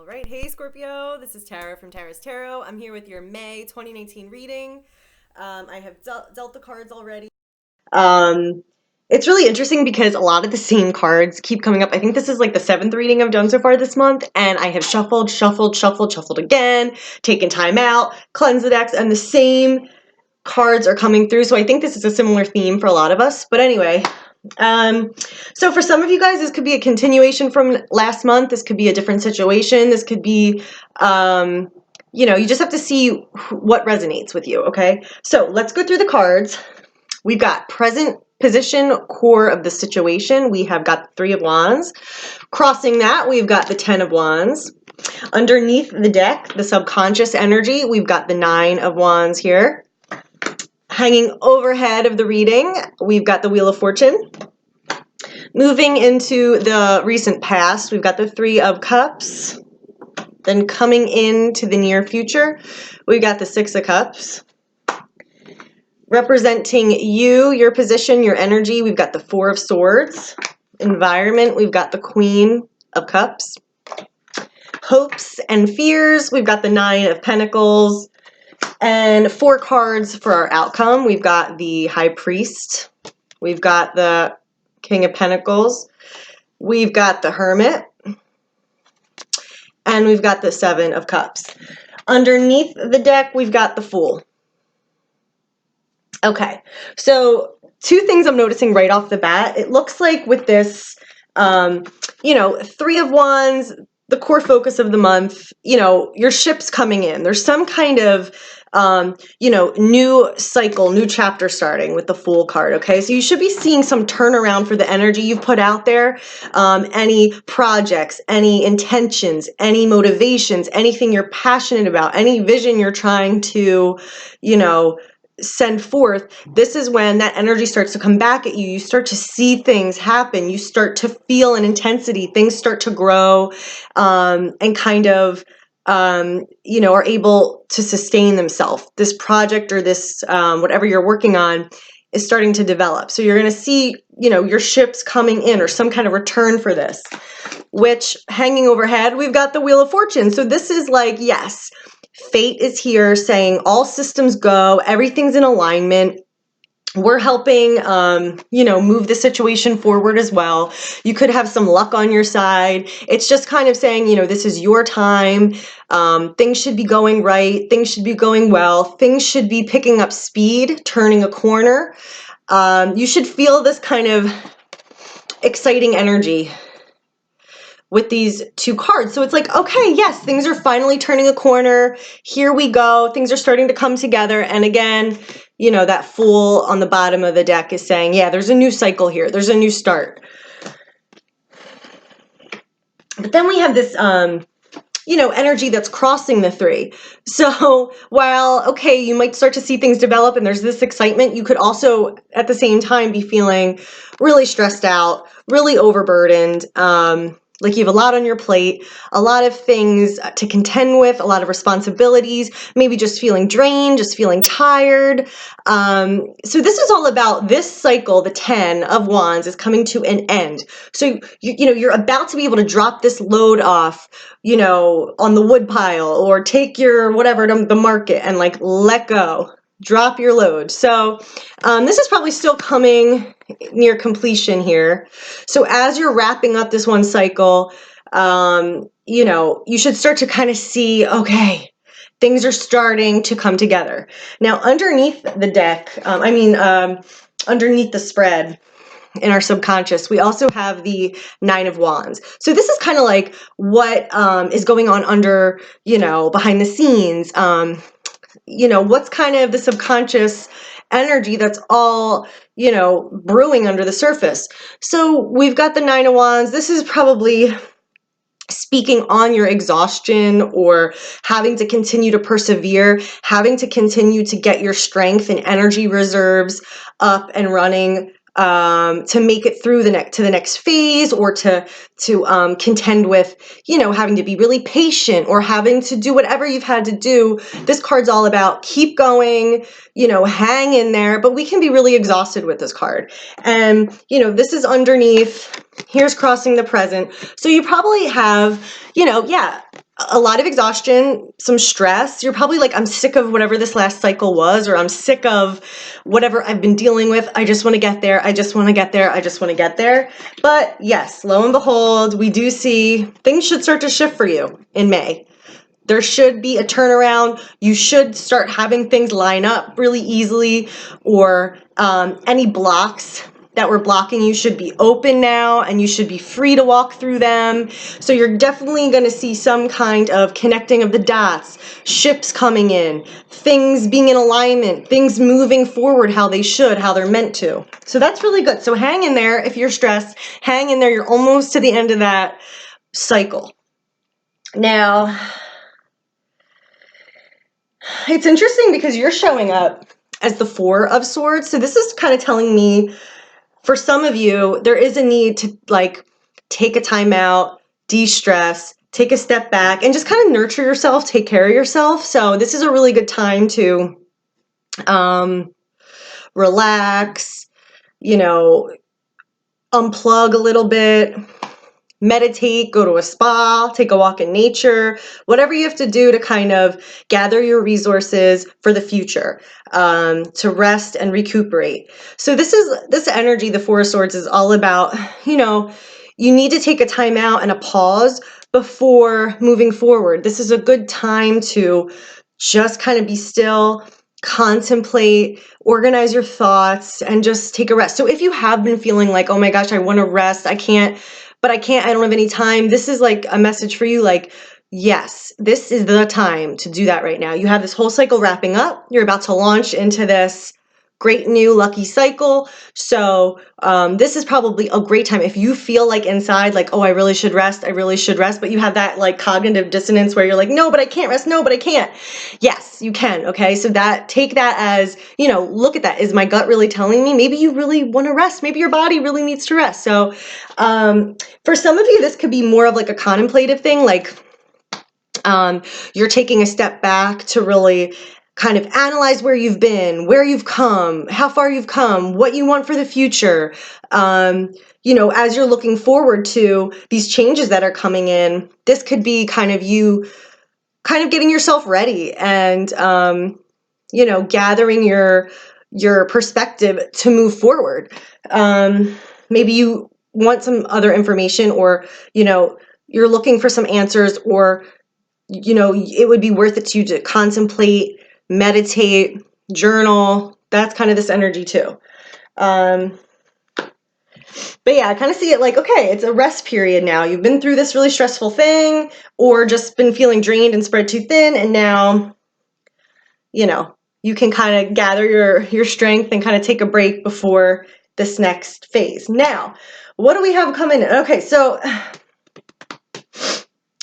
All right, hey Scorpio, this is Tara from Tara's Tarot. I'm here with your May 2019 reading. I have dealt the cards already. It's really interesting because a lot of the same cards keep coming up. I think this is like the 7th reading I've done so far this month, and I have shuffled again, taken time out, cleansed the decks, and the same cards are coming through. So I think this is a similar theme for a lot of us. But anyway, so for some of you guys, this could be a continuation from last month. This could be a different situation. This could be, you just have to see what resonates with you, okay? So let's go through the cards. We've got present position, core of the situation. We have got the 3 of Wands. Crossing that, we've got the 10 of Wands. Underneath the deck, the subconscious energy, we've got the 9 of Wands here. Hanging overhead of the reading, we've got the Wheel of Fortune. Moving into the recent past, we've got the 3 of Cups. Then coming into the near future, we've got the 6 of Cups. Representing you, your position, your energy, we've got the 4 of Swords. Environment, we've got the Queen of Cups. Hopes and fears, we've got the 9 of Pentacles. And 4 cards for our outcome. We've got the High Priest. We've got the King of Pentacles. We've got the Hermit. And we've got the 7 of Cups. Underneath the deck, we've got the Fool. Okay, so 2 things I'm noticing right off the bat. It looks like with this, 3 of Wands, the core focus of the month, your ship's coming in. There's some kind of, new cycle, new chapter starting with the Fool card, okay? So you should be seeing some turnaround for the energy you've put out there, any projects, any intentions, any motivations, anything you're passionate about, any vision you're trying to, send forth. This is when that energy starts to come back at you. You start to see things happen. You start to feel an intensity. Things start to grow, and kind of, are able to sustain themselves. This project or this, whatever you're working on is starting to develop. So you're going to see, your ships coming in or some kind of return for this, which hanging overhead, we've got the Wheel of Fortune. So this is like, yes, fate is here saying all systems go, everything's in alignment. We're helping, move the situation forward as well. You could have some luck on your side. It's just kind of saying, this is your time. Things should be going right. Things should be going well. Things should be picking up speed, turning a corner. You should feel this kind of exciting energy with these 2 cards. So it's like, okay, yes, things are finally turning a corner. Here we go. Things are starting to come together. And again, that Fool on the bottom of the deck is saying, yeah, there's a new cycle here. There's a new start. But then we have this, energy that's crossing the 3. So while, okay, you might start to see things develop and there's this excitement, you could also at the same time be feeling really stressed out, really overburdened, like you have a lot on your plate, a lot of things to contend with, a lot of responsibilities, maybe just feeling drained, just feeling tired. So this is all about this cycle, the 10 of Wands is coming to an end. So, you're about to be able to drop this load off, on the wood pile or take your whatever to the market and like let go. Drop your load. So this is probably still coming near completion here. So as you're wrapping up this one cycle, you should start to kind of see, okay, things are starting to come together. Now, underneath the deck, underneath the spread in our subconscious, we also have the 9 of Wands. So this is kind of like what is going on under, behind the scenes. What's kind of the subconscious energy that's all, brewing under the surface. So we've got the 9 of Wands. This is probably speaking on your exhaustion or having to continue to persevere, having to continue to get your strength and energy reserves up and running, to make it through to the next phase, or to contend with, having to be really patient or having to do whatever you've had to do. This card's all about keep going, hang in there, but we can be really exhausted with this card. And, this is underneath, here's crossing the present. So you probably have, a lot of exhaustion, some stress. You're probably like, I'm sick of whatever this last cycle was, or I'm sick of whatever I've been dealing with. I just want to get there. I just want to get there. I just want to get there. But yes, lo and behold, we do see things should start to shift for you in May. There should be a turnaround. You should start having things line up really easily, or any blocks that were blocking you should be open now, and you should be free to walk through them. So you're definitely going to see some kind of connecting of the dots, ships coming in, things being in alignment, things moving forward how they should, how they're meant to. So that's really good. So hang in there if you're stressed. Hang in there. You're almost to the end of that cycle. Now, it's interesting because you're showing up as the Four of Swords. So this is kind of telling me, for some of you, there is a need to like take a time out, de-stress, take a step back, and just kind of nurture yourself, take care of yourself. So this is a really good time to relax, unplug a little bit, meditate, go to a spa, take a walk in nature, whatever you have to do to kind of gather your resources for the future, to rest and recuperate. So this energy, the Four of Swords, is all about, you need to take a time out and a pause before moving forward. This is a good time to just kind of be still, contemplate, organize your thoughts, and just take a rest. So if you have been feeling like, oh my gosh, I want to rest, I don't have any time. This is like a message for you. Like, yes, this is the time to do that right now. You have this whole cycle wrapping up. You're about to launch into this great new lucky cycle. So this is probably a great time. If you feel like inside, like, oh, I really should rest, but you have that like cognitive dissonance where you're like, no, but I can't rest. No, but I can't. Yes, you can. Okay. So take that as, look at that. Is my gut really telling me? Maybe you really want to rest. Maybe your body really needs to rest. So for some of you, this could be more of like a contemplative thing. Like you're taking a step back to really kind of analyze where you've been, where you've come, how far you've come, what you want for the future. As you're looking forward to these changes that are coming in, this could be kind of you kind of getting yourself ready and, gathering your perspective to move forward. Maybe you want some other information, or, you're looking for some answers, or, it would be worth it to you to contemplate, meditate, journal. That's kind of this energy too. But yeah, I kind of see it like, okay, it's a rest period now. You've been through this really stressful thing, or just been feeling drained and spread too thin. And now, you can kind of gather your strength and kind of take a break before this next phase. Now, what do we have coming in? Okay, so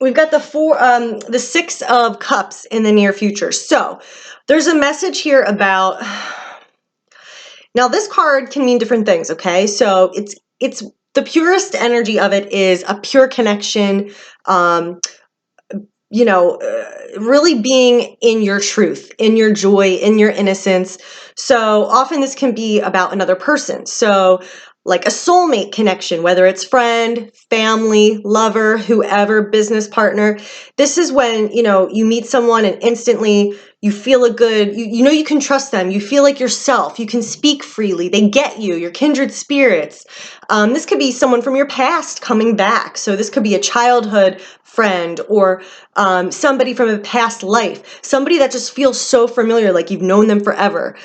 we've got the Six of Cups in the near future. So there's a message here about, now this card can mean different things, okay? So it's the purest energy of it is a pure connection, really being in your truth, in your joy, in your innocence. So often this can be about another person. So like a soulmate connection, whether it's friend, family, lover, whoever, business partner. This is when, you meet someone and instantly you feel a good, you can trust them. You feel like yourself. You can speak freely. They get you, your kindred spirits. This could be someone from your past coming back. So this could be a childhood friend, or somebody from a past life, somebody that just feels so familiar, like you've known them forever.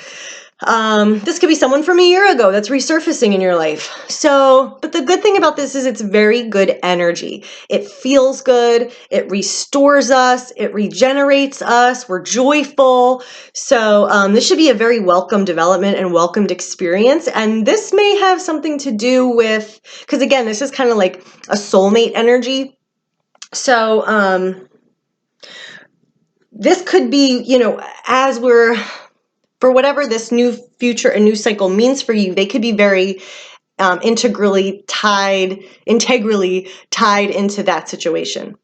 This could be someone from a year ago that's resurfacing in your life. So, but the good thing about this is it's very good energy. It feels good. It restores us. It regenerates us. We're joyful. So, this should be a very welcome development and welcomed experience. And this may have something to do with, because again, this is kind of like a soulmate energy. So, this could be, as we're, for whatever this new future and new cycle means for you, they could be very integrally tied into that situation.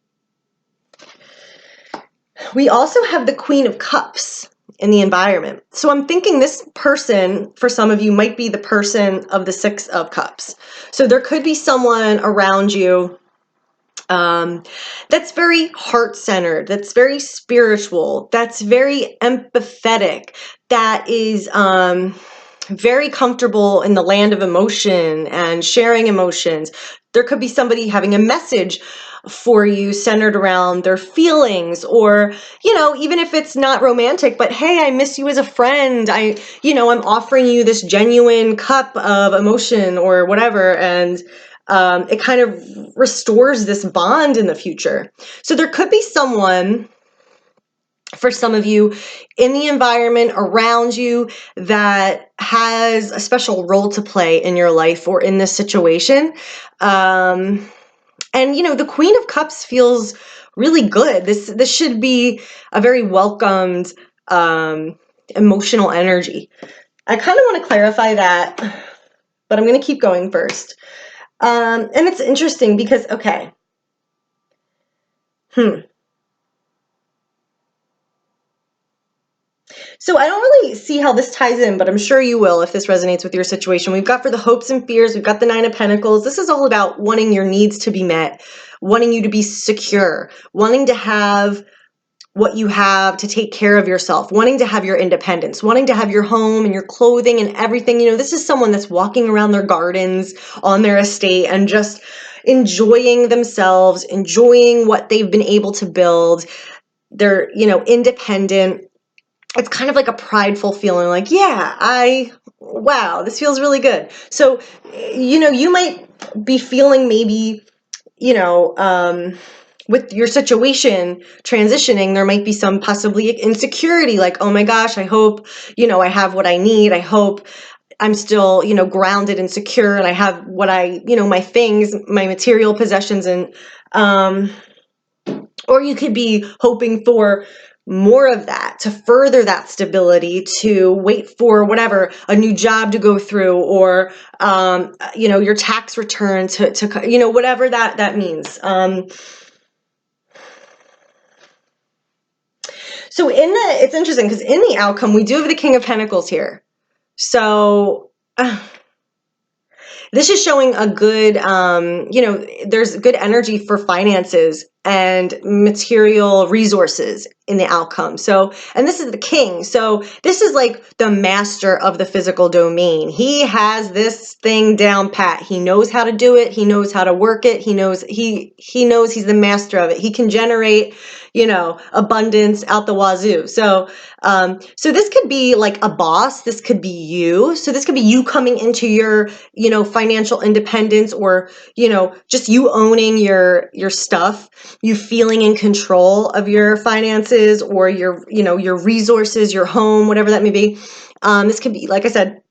We also have the Queen of Cups in the environment. So I'm thinking this person, for some of you, might be the person of the Six of Cups. So there could be someone around you That's very heart-centered, that's very spiritual, that's very empathetic, that is very comfortable in the land of emotion and sharing emotions. There could be somebody having a message for you centered around their feelings, or, even if it's not romantic, but hey, I miss you as a friend. I'm offering you this genuine cup of emotion or whatever. And it kind of restores this bond in the future. So there could be someone, for some of you, in the environment around you that has a special role to play in your life or in this situation. And the Queen of Cups feels really good. This should be a very welcomed emotional energy. I kind of want to clarify that, but I'm going to keep going first. And it's interesting because, okay. So I don't really see how this ties in, but I'm sure you will if this resonates with your situation. We've got, for the hopes and fears, we've got the Nine of Pentacles. This is all about wanting your needs to be met, wanting you to be secure, wanting to have what you have to take care of yourself, wanting to have your independence, wanting to have your home and your clothing and everything. This is someone that's walking around their gardens on their estate and just enjoying themselves, enjoying what they've been able to build. They're, independent. It's kind of like a prideful feeling, like, yeah, wow, this feels really good. So, you might be feeling maybe, with your situation transitioning, there might be some possibly insecurity, like, oh my gosh, I hope, I have what I need. I hope I'm still, grounded and secure, and I have what my things, my material possessions, and, or you could be hoping for more of that, to further that stability, to wait for whatever, a new job to go through, or your tax return to whatever that means. So it's interesting because in the outcome we do have the King of Pentacles here. So this is showing a good, there's good energy for finances and material resources in the outcome. So, and this is the king. So this is like the master of the physical domain. He has this thing down pat. He knows how to do it. He knows how to work it. He knows he's the master of it. He can generate, abundance out the wazoo. So, so this could be like a boss. This could be you. So this could be you coming into your, financial independence, or, just you owning your stuff, you feeling in control of your finances, or your resources, your home, whatever that may be. This could be, like I said,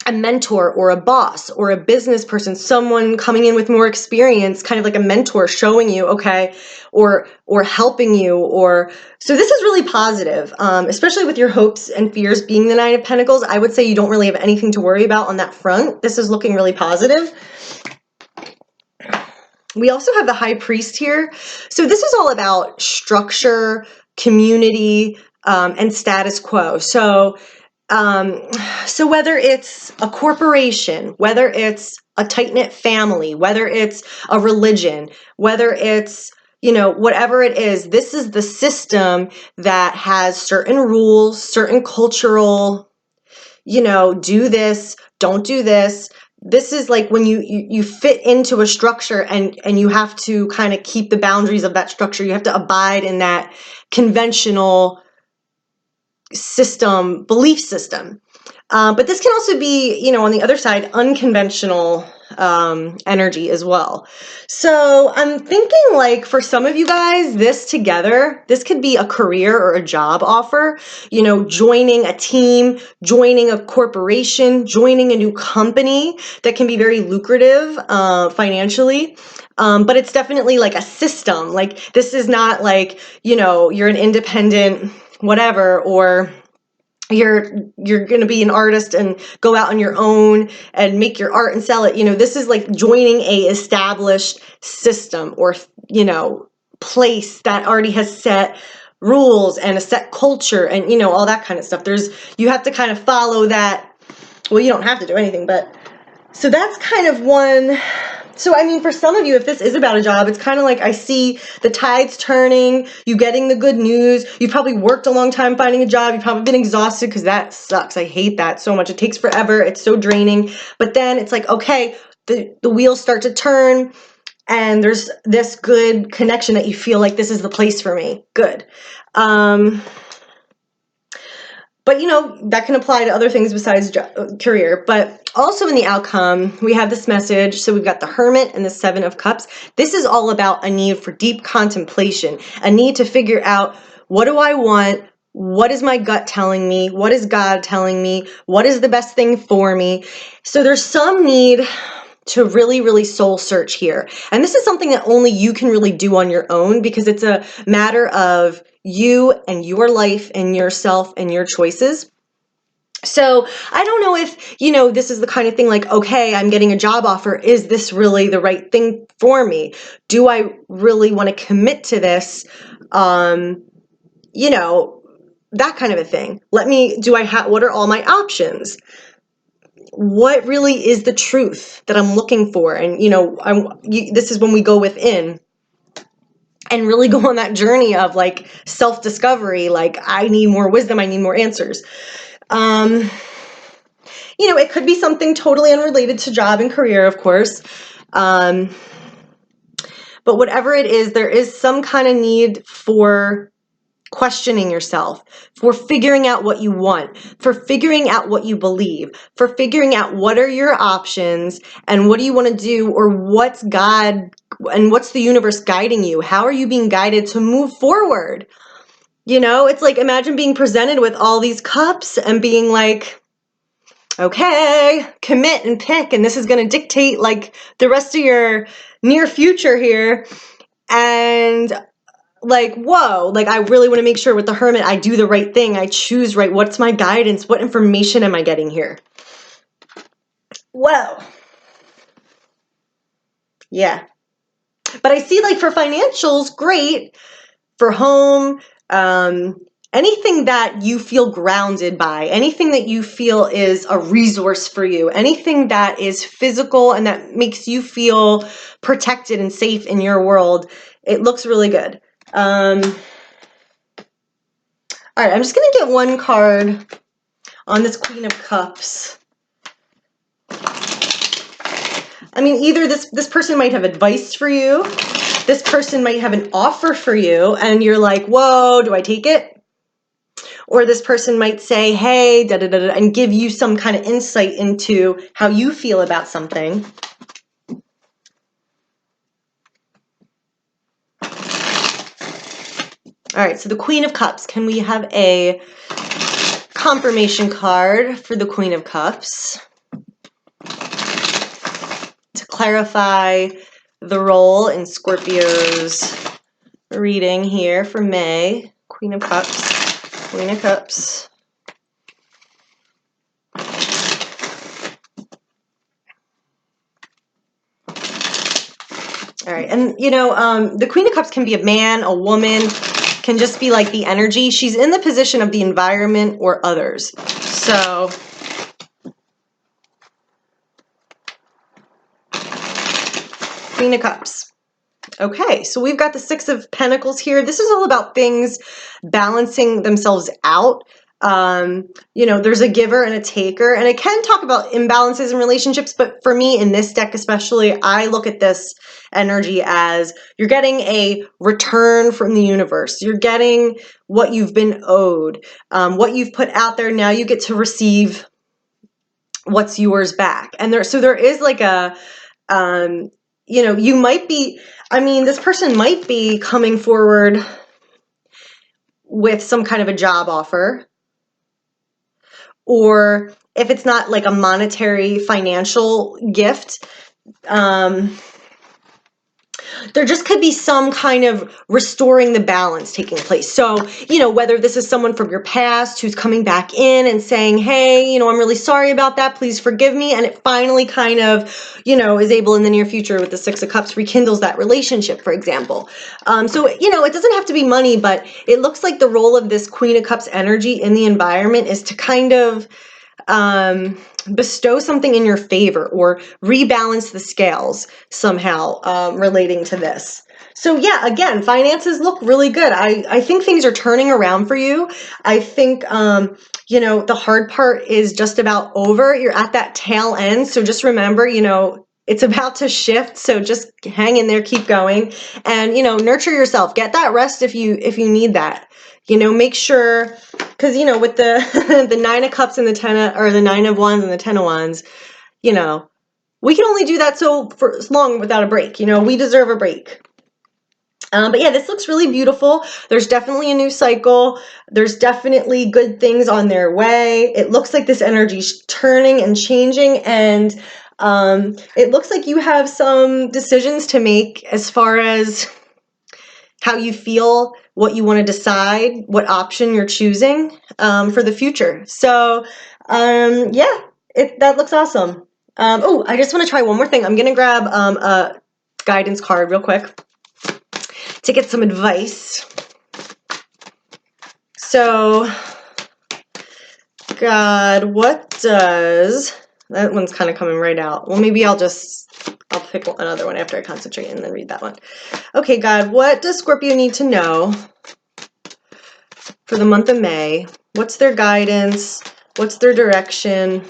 a mentor or a boss or a business person, someone coming in with more experience, kind of like a mentor showing you, okay, or helping you, or, so this is really positive, especially with your hopes and fears being the Nine of Pentacles. I would say you don't really have anything to worry about on that front. This is looking really positive. We also have the High Priest here. So this is all about structure, community, and status quo. So whether it's a corporation, whether it's a tight-knit family, whether it's a religion, whether it's, whatever it is, this is the system that has certain rules, certain cultural, do this, don't do this. This is like when you fit into a structure, and you have to kind of keep the boundaries of that structure. You have to abide in that conventional system, belief system. But this can also be, on the other side, unconventional energy as well. So I'm thinking, like, for some of you guys, this could be a career or a job offer, joining a team, joining a corporation, joining a new company that can be very lucrative financially. But it's definitely like a system. Like, this is not like, you're an independent whatever, or you're going to be an artist and go out on your own and make your art and sell it. This is like joining a established system, or, place that already has set rules and a set culture, and, all that kind of stuff. You have to kind of follow that. Well, you don't have to do anything, but so that's kind of one So, I mean, for some of you, if this is about a job, it's kind of like I see the tides turning, you getting the good news. You've probably worked a long time finding a job. You've probably been exhausted because that sucks. I hate that so much. It takes forever. It's so draining. But then it's like, okay, the wheels start to turn and there's this good connection that you feel like this is the place for me. Good. But, you know, that can apply to other things besides career. But also in the outcome, we have this message. So we've got the Hermit and the Seven of Cups. This is all about a need for deep contemplation, a need to figure out, what do I want? What is my gut telling me? What is God telling me? What is the best thing for me? So there's some need to really, really soul search here. And this is something that only you can really do on your own, because it's a matter of you and your life and yourself and your choices. So I don't know if, you know, this is the kind of thing like, okay, I'm getting a job offer. Is this really the right thing for me? Do I really want to commit to this? You know, that kind of a thing. What are all my options? What really is the truth that I'm looking for? And, you know, this is when we go within and really go on that journey of like self-discovery. Like, I need more wisdom. I need more answers. You know, it could be something totally unrelated to job and career, of course. But whatever it is, there is some kind of need for questioning yourself, for figuring out what you want, for figuring out what you believe, for figuring out what are your options and what do you want to do, or what's God and what's the universe guiding you? How are you being guided to move forward? You know, it's like, imagine being presented with all these cups and being like, okay, commit and pick, and this is going to dictate like the rest of your near future here. And like, whoa, like, I really want to make sure with the Hermit, I do the right thing. I choose right. What's my guidance? What information am I getting here? Well, yeah. But I see, like, for financials, great. For home, anything that you feel grounded by, anything that you feel is a resource for you, anything that is physical and that makes you feel protected and safe in your world, it looks really good. All right, I'm just going to get one card on this Queen of Cups. I mean, either this person might have advice for you, this person might have an offer for you, and you're like, whoa, do I take it? Or this person might say, hey, da da da da, and give you some kind of insight into how you feel about something. All right, so the Queen of Cups. Can we have a confirmation card for the Queen of Cups to clarify the role in Scorpio's reading here for May? Queen of Cups, Queen of Cups. All right, and you know, the Queen of Cups can be a man, a woman, can just be like the energy. She's in the position of the environment or others. So Queen of Cups. Okay, so we've got the Six of Pentacles here. This is all about things balancing themselves out. You know, there's a giver and a taker, and I can talk about imbalances in relationships, but for me in this deck especially, I look at this energy as you're getting a return from the universe. You're getting what you've been owed, what you've put out there. Now you get to receive what's yours back. And there is like a, you know, you might be, I mean, this person might be coming forward with some kind of a job offer, or if it's not like a monetary financial gift, there just could be some kind of restoring the balance taking place. So, you know, whether this is someone from your past who's coming back in and saying, hey, you know, I'm really sorry about that, please forgive me. And it finally kind of, you know, is able in the near future with the Six of Cups, rekindles that relationship, for example. So, you know, it doesn't have to be money, but it looks like the role of this Queen of Cups energy in the environment is to kind of bestow something in your favor or rebalance the scales somehow relating to this. So yeah, again, finances look really good. I think things are turning around for you. I think, you know, the hard part is just about over. You're at that tail end. So just remember, you know, it's about to shift. So just hang in there, keep going, and, you know, nurture yourself. Get that rest if you need that. You know, make sure, because, you know, with the the 9 of Cups and the 10 of, or the 9 of Wands and the 10 of Wands, you know, we can only do that for so long without a break. You know, we deserve a break. But yeah, this looks really beautiful. There's definitely a new cycle. There's definitely good things on their way. It looks like this energy's turning and changing, and it looks like you have some decisions to make as far as how you feel, what you want to decide, what option you're choosing for the future. So yeah, that looks awesome. Oh, I just want to try one more thing. I'm going to grab a guidance card real quick to get some advice. So, God, what does... That one's kind of coming right out. Well, maybe I'll pick another one after I concentrate and then read that one. Okay, God, what does Scorpio need to know for the month of May? What's their guidance? What's their direction?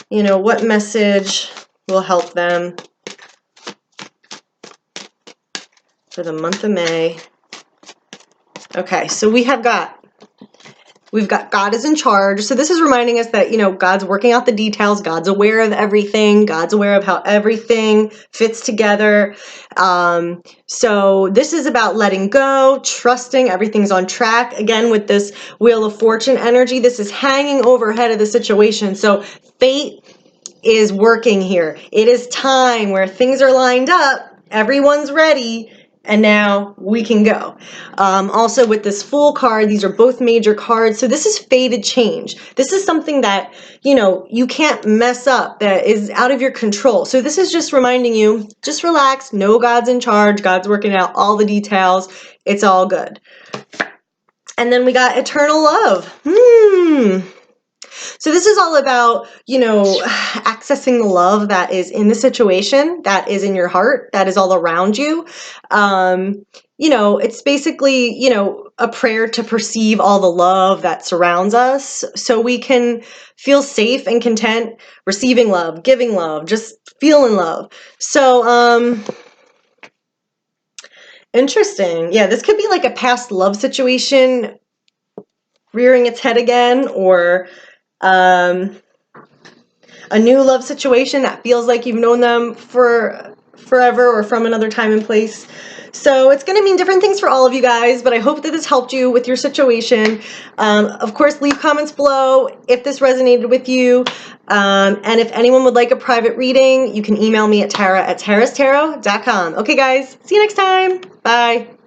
You know, what message will help them for the month of May? Okay, so we've got God is in charge. So this is reminding us that, you know, God's working out the details. God's aware of everything. God's aware of how everything fits together. So this is about letting go, trusting everything's on track. Again, with this Wheel of Fortune energy, this is hanging overhead of the situation. So fate is working here. It is time where things are lined up. Everyone's ready. And now we can go. Also with this Fool card, these are both major cards. So this is fated change. This is something that, you know, you can't mess up, that is out of your control. So this is just reminding you, just relax. Know God's in charge. God's working out all the details. It's all good. And then we got eternal love. So this is all about, you know, accessing the love that is in the situation, that is in your heart, that is all around you. You know, it's basically, you know, a prayer to perceive all the love that surrounds us so we can feel safe and content receiving love, giving love, just feeling love. So, interesting. Yeah, this could be like a past love situation rearing its head again, or a new love situation that feels like you've known them for forever or from another time and place. So it's going to mean different things for all of you guys, but I hope that this helped you with your situation. Of course, leave comments below if this resonated with you. And if anyone would like a private reading, you can email me at tara@tarastarot.com. Okay, guys, see you next time. Bye.